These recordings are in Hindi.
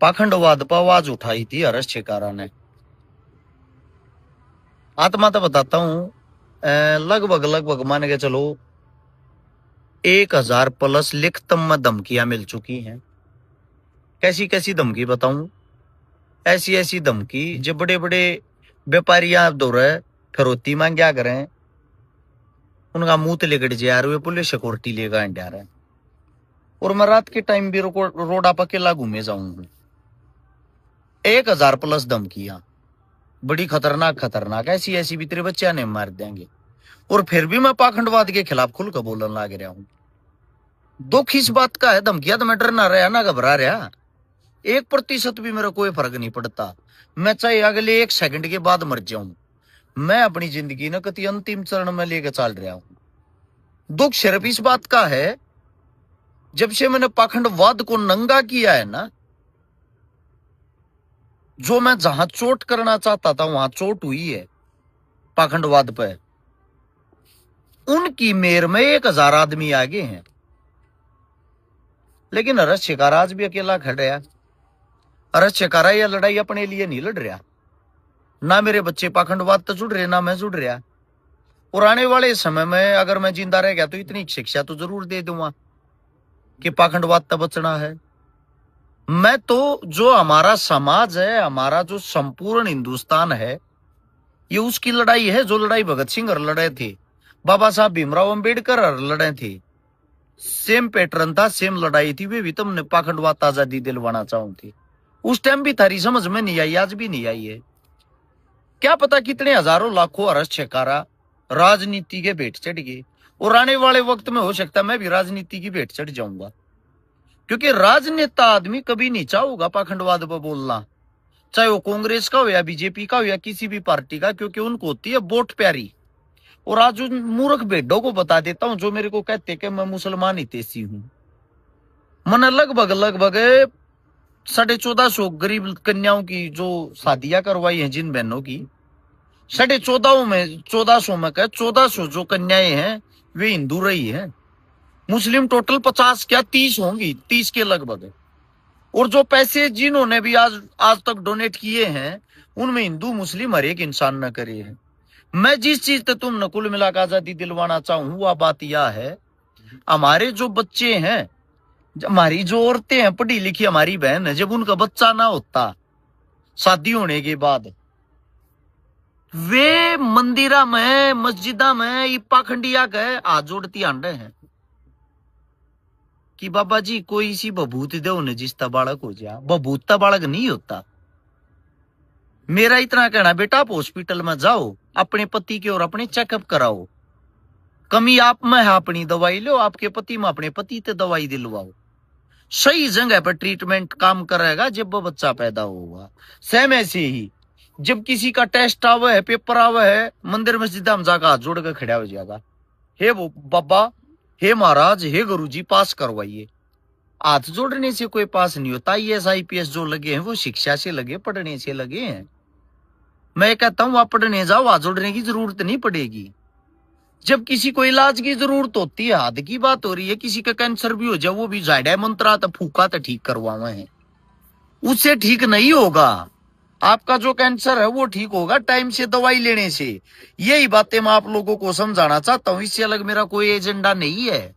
पाखंडवाद पर आवाज उठाई थी हर्ष शेखारा ने। आत्मा तो बताता हूं लगभग लगभग मान के चलो 1000 प्लस लिखतम में धमकियां मिल चुकी हैं। कैसी कैसी धमकी बताऊं? ऐसी ऐसी धमकी जो बड़े बड़े व्यापारियां दौरे फिरौती मांग्या करें, उनका मुंह तो लेकर जा रहे पुलिस सिक्योरिटी लेगा जा रहे, और मैं रात के टाइम भी रोड पर अकेला घूमे जाऊंगा। 1000 प्लस धमकियां, बड़ी खतरनाक खतरनाक, ऐसी ऐसी भी तेरे बच्चे ने मार देंगे। और फिर भी मैं पाखंडवाद के खिलाफ खुलकर बोलने लग रहा हूं। दुख इस बात का है, धमकियां तो मैं डर ना रहा ना घबरा रहा, 1% भी मेरा कोई फर्क नहीं पड़ता। मैं चाहे अगले 1 सेकंड के बाद मर जाऊं, मैं अपनी जिंदगी न कति अंतिम चरण में लेकर चल रहा हूं। दुख सिर्फ इस बात का है, जब से मैंने पाखंडवाद को नंगा किया है ना, जो मैं जहां चोट करना चाहता था वहां चोट हुई है पाखंडवाद पे। उनकी मेर में 1000 आदमी आगे हैं, लेकिन हर्ष शेखारा आज भी अकेला खड़ रहा। हर्ष शेखारा यह लड़ाई अपने लिए नहीं लड़ रहा, ना मेरे बच्चे पाखंडवाद तो जुड़ रहे, ना मैं जुड़ रहा। और आने वाले समय में अगर मैं जिंदा रह गया तो इतनी शिक्षा तो जरूर दे दूंगा कि पाखंडवाद तो बचना है। मैं तो जो हमारा समाज है, हमारा जो संपूर्ण हिंदुस्तान है, ये उसकी लड़ाई है जो लड़ाई भगत सिंह लड़े थे, बाबा साहब भीमराव अंबेडकर लड़े थे। सेम पैटर्न था, सेम लड़ाई थी। वे भी तुमने पाखंडवाद आजादी दिलवाना चाहूं थी, उस टाइम भी थारी समझ में नहीं आई, आज भी नहीं आई है। क्या पता कितने हजारों लाखों हर्ष शेखारा राजनीति के भेंट चढ़ गए, और आने वाले वक्त में हो सकता मैं भी राजनीति की भेंट चढ़ जाऊंगा, क्योंकि राजनेता आदमी कभी नहीं चाहूंगा पाखंडवाद पर बोलना, चाहे वो कांग्रेस का हो या बीजेपी का हो या किसी भी पार्टी का, क्योंकि उनको होती है वोट प्यारी। और आज उन मूर्ख भेड़ों को बता देता हूं जो मेरे को कहते कि मैं मुसलमान हितैषी हूं। मैंने लगभग लगभग 1450 गरीब कन्याओं की जो शादियां करवाई हैं, जिन बहनों की 1450 में 1400 में कह 1400 जो कन्याएं हैं वे हिंदू रही हैं। मुस्लिम टोटल 50 क्या 30 होंगी, 30 के लगभग। और जो पैसे जिन्होंने भी आज तक डोनेट किए हैं, उनमें हिंदू मुस्लिम हर एक इंसान न करे हैं। मैं जिस चीज से तुम नकुल मिलाकर आजादी दिलवाना चाहूं वह बात यह है, हमारे जो बच्चे हैं, हमारी जो औरतें हैं पढ़ी लिखी, हमारी बहन है, जब उनका बच्चा ना होता शादी होने के बाद, वे मंदिरा में मस्जिदा में पाखंडिया गए हाथ जोड़ती आंडे हैं कि बाबा जी कोई सी बबूत दे उन्हें जिसता बालक हो जाए। बबूता बालक नहीं होता। मेरा इतना कहना, बेटा आप हॉस्पिटल में जाओ, अपने पति के और अपने चेकअप कराओ, कमी आप में है अपनी दवाई लो, आपके पति में अपने पति से दवाई दिलवाओ। सही जगह पर ट्रीटमेंट काम करेगा जब वो बच्चा पैदा होगा। सेम ऐसे ही जब किसी का टेस्ट आवे है, पेपर आवे है, मंदिर मस्जिद हम जाकर हाथ जोड़ कर खड़ा हो जाएगा, हे वो बाबा, हे महाराज, हे गुरुजी पास करवाइए। हाथ जोड़ने से कोई पास नहीं होता। IAS IPS जो लगे हैं वो शिक्षा से लगे, पढ़ने से लगे हैं। मैं कहता हूं आप पढ़ने जाओ, हाथ जोड़ने की जरूरत नहीं पड़ेगी। जब किसी को इलाज की जरूरत होती है, हाथ की बात हो रही है, किसी का कैंसर भी हो जाए, वो भी जायडा मंत्रा तो फूका तो ठीक करवावे हैं, उससे ठीक नहीं होगा। आपका जो कैंसर है वो ठीक होगा टाइम से दवाई लेने से। यही बातें मैं आप लोगों को समझाना चाहता हूं। इससे अलग मेरा कोई एजेंडा नहीं है,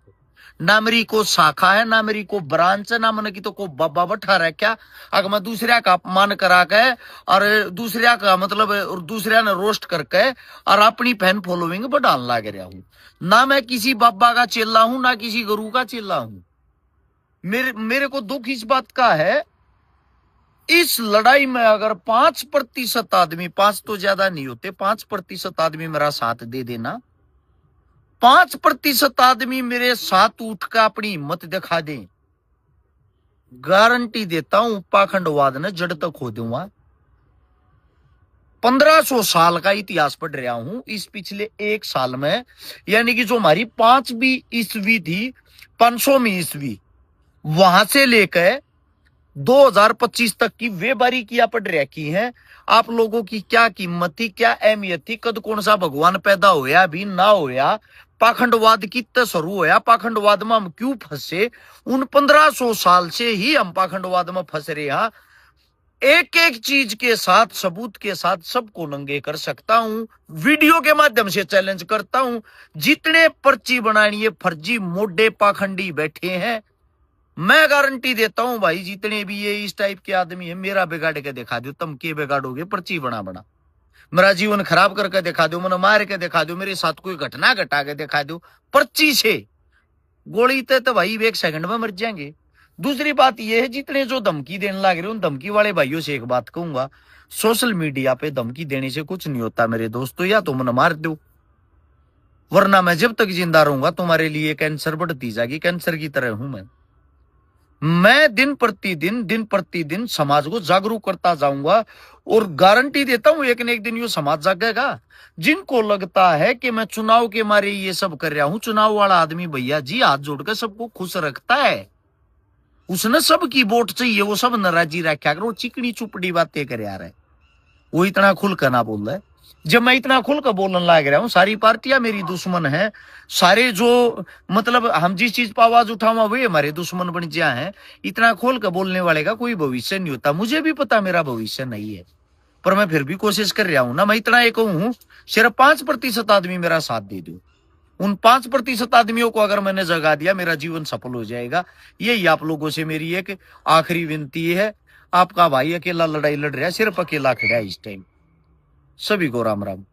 ना मेरी को शाखा है, ना मेरी को ब्रांच है, ना मैंने की तो को बाबा बैठा रहा क्या। अगर मैं दूसरे का अपमान करा के और दूसरे का मतलब और दूसरे ने रोस्ट करके और अपनी फैन फॉलोइंग बढ़ाने लग रहा हूं, ना मैं किसी बाबा का चेला हूं, ना किसी गुरु का चेला हूं। मेरे को दुख इस बात का है, इस लड़ाई में अगर 5% आदमी, 5 तो ज्यादा नहीं होते, 5% आदमी मेरा साथ दे देना, 5% आदमी मेरे साथ उठकर अपनी हिम्मत दिखा दें, गारंटी देता हूं पाखंडवाद ने जड़ तक खो दूंगा। 1500 साल का इतिहास पढ़ रहा हूं इस पिछले 1 साल में, यानी कि जो हमारी 5वीं ईस्वी थी, 500वीं ईस्वी, वहां से लेकर 2025 तक की वे बारीकियां पढ़ रखी हैं। आप लोगों की क्या कीमत थी, क्या अहमियत थी, कद कौन सा भगवान पैदा होया भी ना होया, पाखंडवाद कितना शुरू होया, पाखंडवाद में हम क्यों फंसे, उन 1500 साल से ही हम पाखंडवाद में फंस रहे हैं। एक एक चीज के साथ, सबूत के साथ सबको नंगे कर सकता हूं। वीडियो के माध्यम से चैलेंज करता हूं। जितने पर्ची बनानी है फर्जी मोडे पाखंडी बैठे हैं, मैं गारंटी देता हूं भाई, जितने भी ये इस टाइप के आदमी है, मेरा बिगाड़ के दिखा दो। तुम के बिगाड़ोगे? पर्ची बना बना मेरा जीवन खराब करके दिखा दो, मैंने मार के दिखा दो, मेरे साथ कोई घटना घटा के दिखा दो। पर्ची से गोली ते तो भाई 1 सेकंड में मर जाएंगे। दूसरी बात यह है, जितने जो धमकी देने लग रहे, उन धमकी वाले भाइयों से एक बात कहूंगा, सोशल मीडिया पे धमकी देने से कुछ नहीं होता मेरे दोस्तों। या तो मन मार दो, वरना मैं जब तक जिंदा रहूंगा तुम्हारे लिए कैंसर बढ़ती जाएगी। कैंसर की तरह हूं मैं दिन प्रतिदिन समाज को जागरूक करता जाऊंगा, और गारंटी देता हूं एक न एक दिन ये समाज जागेगा। जिनको लगता है कि मैं चुनाव के मारे ये सब कर रहा हूं, चुनाव वाला आदमी भैया जी हाथ जोड़कर सबको खुश रखता है। उसने सबकी वोट चाहिए, वो सब नाराजी रखा करो, चिकनी चुपड़ी बातें कर यार है। वो इतना खुलकर ना बोल रहा है। जब मैं इतना खुलकर बोलने लग रहा हूं, सारी पार्टियां मेरी दुश्मन है, सारे जो मतलब हम जिस चीज पर आवाज उठावा वे हमारे दुश्मन बन जा है। इतना खोल कर बोलने वाले का कोई भविष्य नहीं होता। मुझे भी पता मेरा भविष्य नहीं है, पर मैं फिर भी कोशिश कर रहा हूं ना। मैं इतना एक हूं, सिर्फ 5% आदमी मेरा साथ दे दो। उन 5% आदमियों को अगर मैंने जगा दिया, मेरा जीवन सफल हो जाएगा। यही आप लोगों से मेरी एक आखिरी विनती है। आपका भाई अकेला लड़ाई लड़ रहा है, सिर्फ अकेला खड़ा है इस टाइम। सभी को राम राम।